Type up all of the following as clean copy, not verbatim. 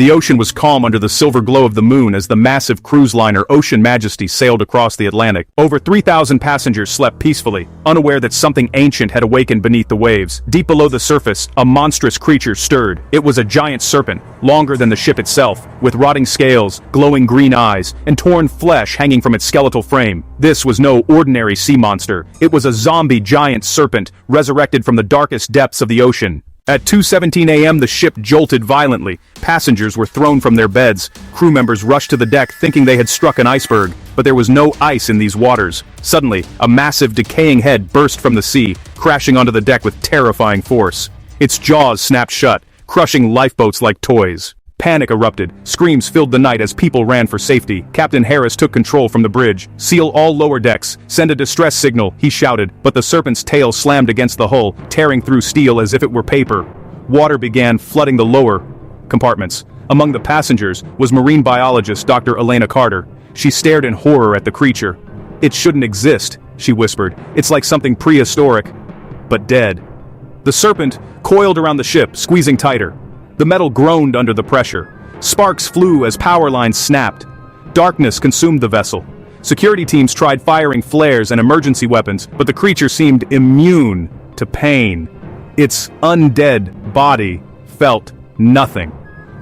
The ocean was calm under the silver glow of the moon as the massive cruise liner Ocean Majesty sailed across the Atlantic. Over 3,000 passengers slept peacefully, unaware that something ancient had awakened beneath the waves. Deep below the surface, a monstrous creature stirred. It was a giant serpent, longer than the ship itself, with rotting scales, glowing green eyes, and torn flesh hanging from its skeletal frame. This was no ordinary sea monster. It was a zombie giant serpent, resurrected from the darkest depths of the ocean. At 2:17 a.m. the ship jolted violently. Passengers were thrown from their beds. Crew members rushed to the deck thinking they had struck an iceberg, but there was no ice in these waters. Suddenly, a massive decaying head burst from the sea, crashing onto the deck with terrifying force. Its jaws snapped shut, crushing lifeboats like toys. Panic erupted. Screams filled the night as people ran for safety. Captain Harris took control from the bridge. "Seal all lower decks. Send a distress signal," he shouted, but the Serpent's tail slammed against the hull, tearing through steel as if it were paper. Water began flooding the lower compartments. Among the passengers was marine biologist Dr. Elena Carter. She stared in horror at the creature. "It shouldn't exist," she whispered. "It's like something prehistoric, but dead." The Serpent coiled around the ship, squeezing tighter. The metal groaned under the pressure. Sparks flew as power lines snapped. Darkness consumed the vessel. Security teams tried firing flares and emergency weapons, but the creature seemed immune to pain. Its undead body felt nothing.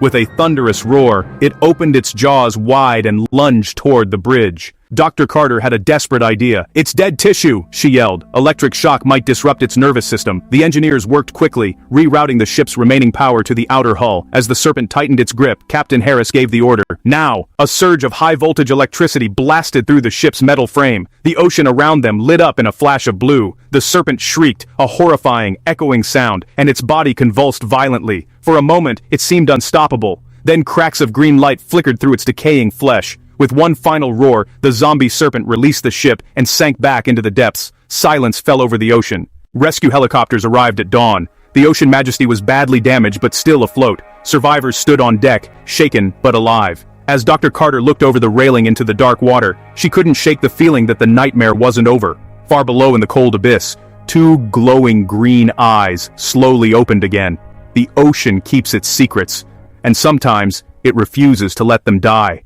With a thunderous roar, it opened its jaws wide and lunged toward the bridge. Dr. Carter had a desperate idea. "It's dead tissue," she yelled. Electric shock might disrupt its nervous system. The engineers worked quickly, rerouting the ship's remaining power to the outer hull. As the Serpent tightened its grip, Captain Harris gave the order. Now! A surge of high-voltage electricity blasted through the ship's metal frame. The ocean around them lit up in a flash of blue. The Serpent shrieked, a horrifying, echoing sound, and its body convulsed violently. For a moment, it seemed unstoppable. Then cracks of green light flickered through its decaying flesh. With one final roar, the zombie serpent released the ship and sank back into the depths. Silence fell over the ocean. Rescue helicopters arrived at dawn. The Ocean Majesty was badly damaged but still afloat. Survivors stood on deck, shaken but alive. As Dr. Carter looked over the railing into the dark water, she couldn't shake the feeling that the nightmare wasn't over. Far below in the cold abyss, two glowing green eyes slowly opened again. The ocean keeps its secrets, and sometimes it refuses to let them die.